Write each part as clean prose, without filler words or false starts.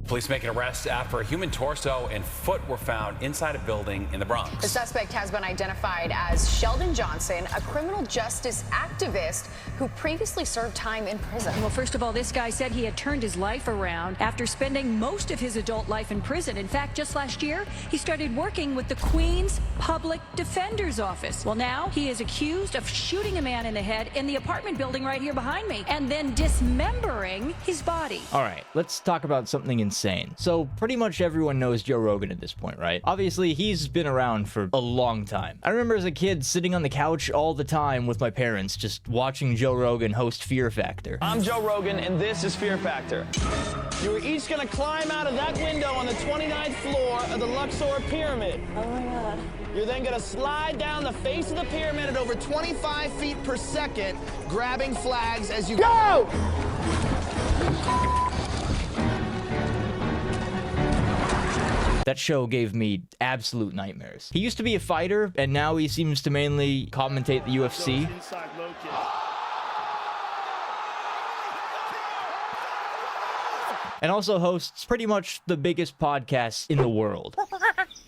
Police make an arrest after a human torso and foot were found inside a building in the Bronx. The suspect has been identified as Sheldon Johnson, a criminal justice activist who previously served time in prison. Well, first of all, this guy said he had turned his life around after spending most of his adult life in prison. In fact, just last year, he started working with the Queens Public Defender's Office. Well, now he is accused of shooting a man in the head in the apartment building right here behind me and then dismembering his body. All right, let's talk about something insane. So pretty much everyone knows Joe Rogan at this point, right? Obviously, he's been around for a long time. I remember as a kid sitting on the couch all the time with my parents, just watching Joe Rogan host Fear Factor. I'm Joe Rogan, and this is Fear Factor. You are each gonna climb out of that window on the 29th floor of the Luxor Pyramid. Oh my God. You're then gonna slide down the face of the pyramid at over 25 feet per second, grabbing flags as you go! That show gave me absolute nightmares. He used to be a fighter, and now he seems to mainly commentate the UFC. And also hosts pretty much the biggest podcast in the world.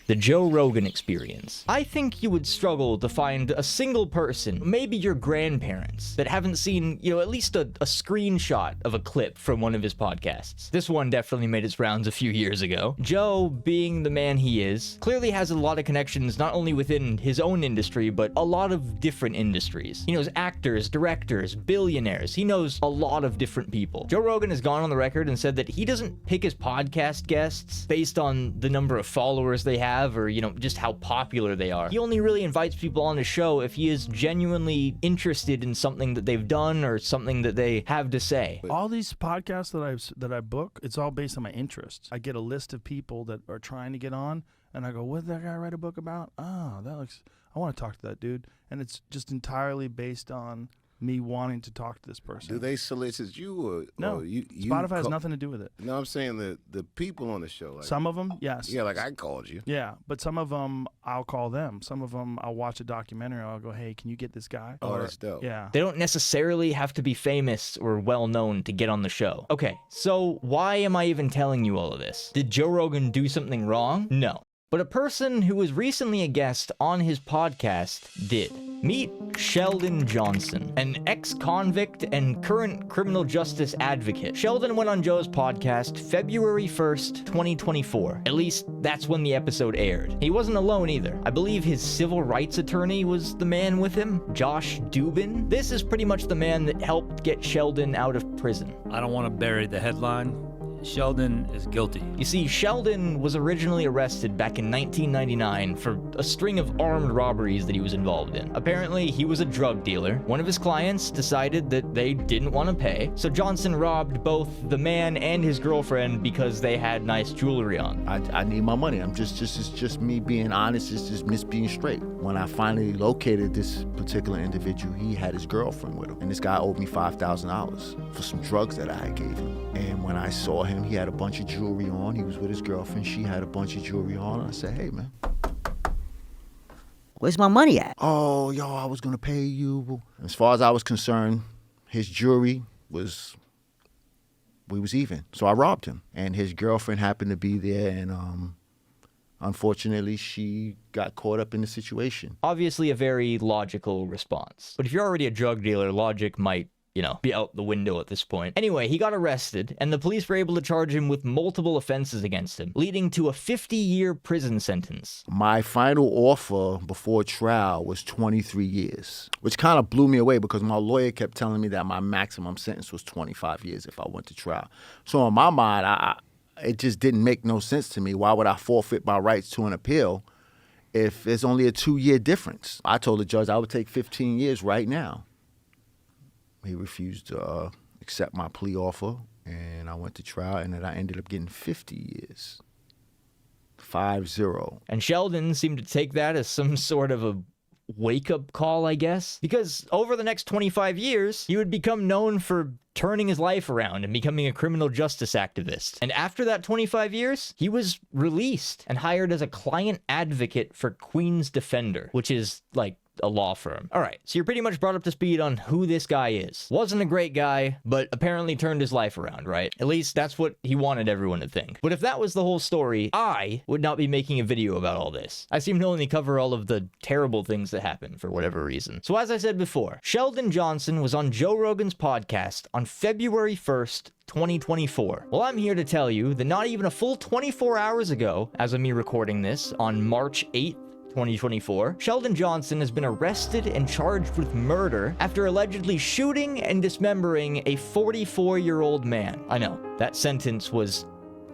The Joe Rogan Experience. I think you would struggle to find a single person, maybe your grandparents, that haven't seen, at least a screenshot of a clip from one of his podcasts. This one definitely made its rounds a few years ago. Joe, being the man he is, clearly has a lot of connections not only within his own industry, but a lot of different industries. He knows actors, directors, billionaires. He knows a lot of different people. Joe Rogan has gone on the record and said that he doesn't pick his podcast guests based on the number of followers they have or, just how popular they are. He only really invites people on his show if he is genuinely interested in something that they've done or something that they have to say. All these podcasts that I book, it's all based on my interests. I get a list of people that are trying to get on, and I go, what did that guy write a book about? Oh, I want to talk to that dude. And it's just entirely based on me wanting to talk to this person. Do they solicit you or no? Or you Spotify has nothing to do with it. No, I'm saying the people on the show. Like, some of them, yes. Yeah, like I called you. Yeah, but some of them I'll call them. Some of them I'll watch a documentary. I'll go, hey, can you get this guy? Oh, that's dope. Yeah. They don't necessarily have to be famous or well known to get on the show. Okay, so why am I even telling you all of this? Did Joe Rogan do something wrong? No. But a person who was recently a guest on his podcast did. Meet Sheldon Johnson, an ex-convict and current criminal justice advocate. Sheldon went on Joe's podcast February 1st, 2024. At least, that's when the episode aired. He wasn't alone either. I believe his civil rights attorney was the man with him, Josh Dubin. This is pretty much the man that helped get Sheldon out of prison. I don't want to bury the headline. Sheldon is guilty. You see, Sheldon was originally arrested back in 1999 for a string of armed robberies that he was involved in. Apparently, he was a drug dealer. One of his clients decided that they didn't want to pay, so Johnson robbed both the man and his girlfriend because they had nice jewelry on. I need my money. It's just me being honest. It's just me being straight. When I finally located this particular individual, he had his girlfriend with him, and this guy owed me $5,000 for some drugs that I had gave him. And when I saw him, he had a bunch of jewelry on. He was with his girlfriend. She had a bunch of jewelry on. And I said, hey, man, where's my money at? Oh, yo, I was going to pay you. As far as I was concerned, his jewelry we was even. So I robbed him. And his girlfriend happened to be there, and unfortunately, she got caught up in the situation. Obviously a very logical response. But if you're already a drug dealer, logic might, be out the window at this point. Anyway, he got arrested, and the police were able to charge him with multiple offenses against him, leading to a 50-year prison sentence. My final offer before trial was 23 years, which kind of blew me away because my lawyer kept telling me that my maximum sentence was 25 years if I went to trial. So in my mind, it just didn't make no sense to me. Why would I forfeit my rights to an appeal if there's only a 2-year difference? I told the judge I would take 15 years right now. He refused to accept my plea offer, and I went to trial, and then I ended up getting 50 years. 5-0. And Sheldon seemed to take that as some sort of a wake-up call, I guess, because over the next 25 years, he would become known for turning his life around and becoming a criminal justice activist. And after that 25 years, he was released and hired as a client advocate for Queens Defender, which is like a law firm. All right, so you're pretty much brought up to speed on who this guy is. Wasn't a great guy, but apparently turned his life around, right? At least that's what he wanted everyone to think. But if that was the whole story, I would not be making a video about all this. I seem to only cover all of the terrible things that happened for whatever reason. So as I said before, Sheldon Johnson was on Joe Rogan's podcast on February 1st, 2024. Well, I'm here to tell you that not even a full 24 hours ago, as of me recording this, on March 8th, 2024, Sheldon Johnson has been arrested and charged with murder after allegedly shooting and dismembering a 44-year-old man. I know, that sentence was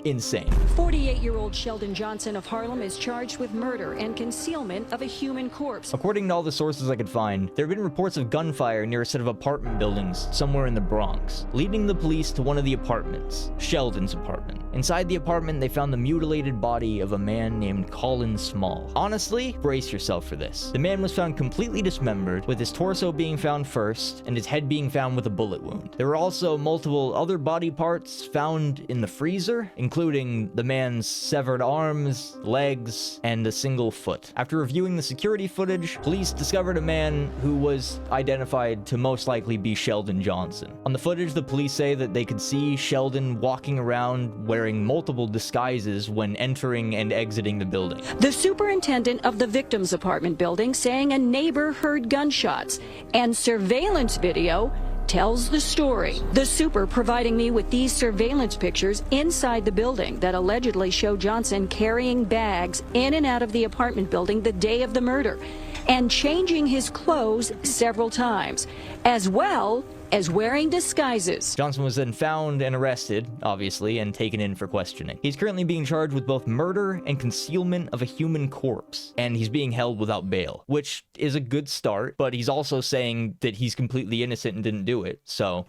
insane. 48-year-old Sheldon Johnson of Harlem is charged with murder and concealment of a human corpse. According to all the sources I could find, there have been reports of gunfire near a set of apartment buildings somewhere in the Bronx, leading the police to one of the apartments, Sheldon's apartment. Inside the apartment, they found the mutilated body of a man named Colin Small. Honestly, brace yourself for this. The man was found completely dismembered, with his torso being found first and his head being found with a bullet wound. There were also multiple other body parts found in the freezer, including the man's severed arms, legs, and a single foot. After reviewing the security footage, police discovered a man who was identified to most likely be Sheldon Johnson. On the footage, the police say that they could see Sheldon walking around wearing multiple disguises when entering and exiting the building. The superintendent of the victim's apartment building saying a neighbor heard gunshots, and surveillance video tells the story. The super providing me with these surveillance pictures inside the building that allegedly show Johnson carrying bags in and out of the apartment building the day of the murder and changing his clothes several times, as well as wearing disguises. Johnson was then found and arrested, obviously, and taken in for questioning. He's currently being charged with both murder and concealment of a human corpse, and he's being held without bail, which is a good start, but he's also saying that he's completely innocent and didn't do it, so...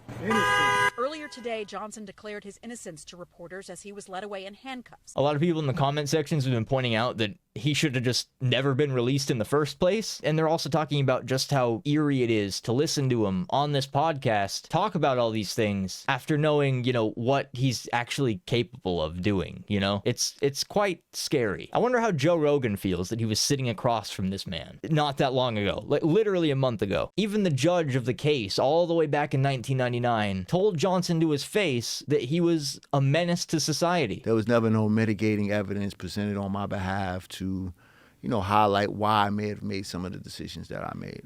Earlier today, Johnson declared his innocence to reporters as he was led away in handcuffs. A lot of people in the comment sections have been pointing out that he should have just never been released in the first place, and they're also talking about just how eerie it is to listen to him on this podcast talk about all these things after knowing, you know, what he's actually capable of doing, you know? It's quite scary. I wonder how Joe Rogan feels that he was sitting across from this man not that long ago, like literally a month ago. Even the judge of the case, all the way back in 1999, told Johnson to his face that he was a menace to society. There was never no mitigating evidence presented on my behalf to, you know, highlight why I may have made some of the decisions that I made.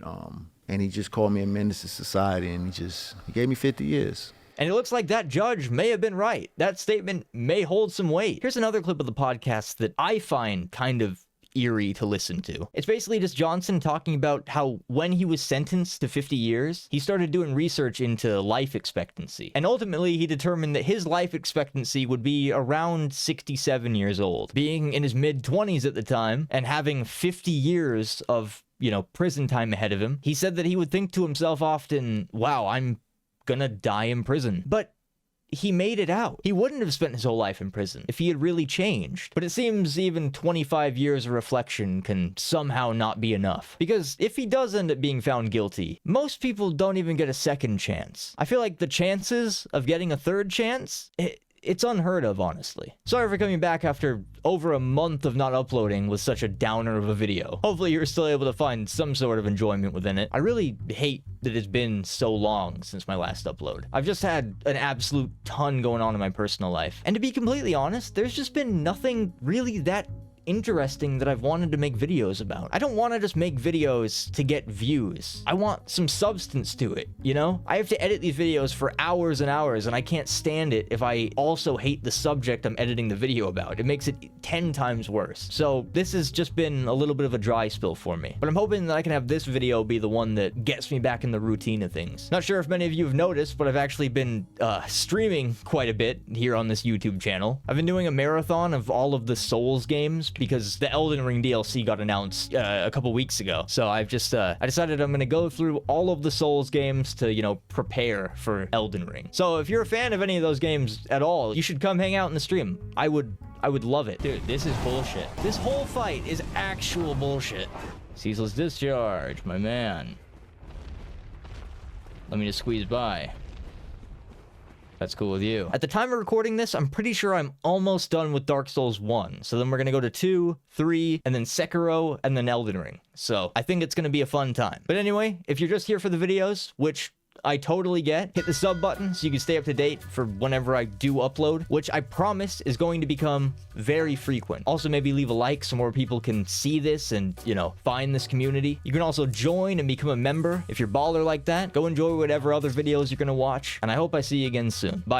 And he just called me a menace to society, and he gave me 50 years. And it looks like that judge may have been right. That statement may hold some weight. Here's another clip of the podcast that I find kind of eerie to listen to. It's basically just Johnson talking about how when he was sentenced to 50 years, he started doing research into life expectancy. And ultimately, he determined that his life expectancy would be around 67 years old. Being in his mid-20s at the time, and having 50 years of, you know, prison time ahead of him, he said that he would think to himself often, wow, I'm gonna die in prison. But he made it out. He wouldn't have spent his whole life in prison if he had really changed. But it seems even 25 years of reflection can somehow not be enough. Because if he does end up being found guilty, most people don't even get a second chance. I feel like the chances of getting a third chance, it's unheard of, honestly. Sorry for coming back after over a month of not uploading with such a downer of a video. Hopefully you're still able to find some sort of enjoyment within it. I really hate that it's been so long since my last upload. I've just had an absolute ton going on in my personal life. And to be completely honest, there's just been nothing really that interesting that I've wanted to make videos about. I don't want to just make videos to get views. I want some substance to it, you know? I have to edit these videos for hours and hours, and I can't stand it if I also hate the subject I'm editing the video about. It makes it 10 times worse. So this has just been a little bit of a dry spill for me. But I'm hoping that I can have this video be the one that gets me back in the routine of things. Not sure if many of you have noticed, but I've actually been streaming quite a bit here on this YouTube channel. I've been doing a marathon of all of the Souls games because the Elden Ring DLC got announced a couple weeks ago. So I've just, I decided I'm gonna go through all of the Souls games to, you know, prepare for Elden Ring. So if you're a fan of any of those games at all, you should come hang out in the stream. I would love it. Dude, this is bullshit. This whole fight is actual bullshit. Ceaseless discharge, my man. Let me just squeeze by. That's cool with you. At the time of recording this, I'm pretty sure I'm almost done with Dark Souls 1. So then we're gonna go to 2, 3, and then Sekiro, and then Elden Ring. So I think it's gonna be a fun time. But anyway, if you're just here for the videos, which I totally get, hit the sub button so you can stay up to date for whenever I do upload, which I promise is going to become very frequent. Also, maybe leave a like so more people can see this and, you know, find this community. You can also join and become a member if you're baller like that. Go enjoy whatever other videos you're gonna watch, and I hope I see you again soon. Bye.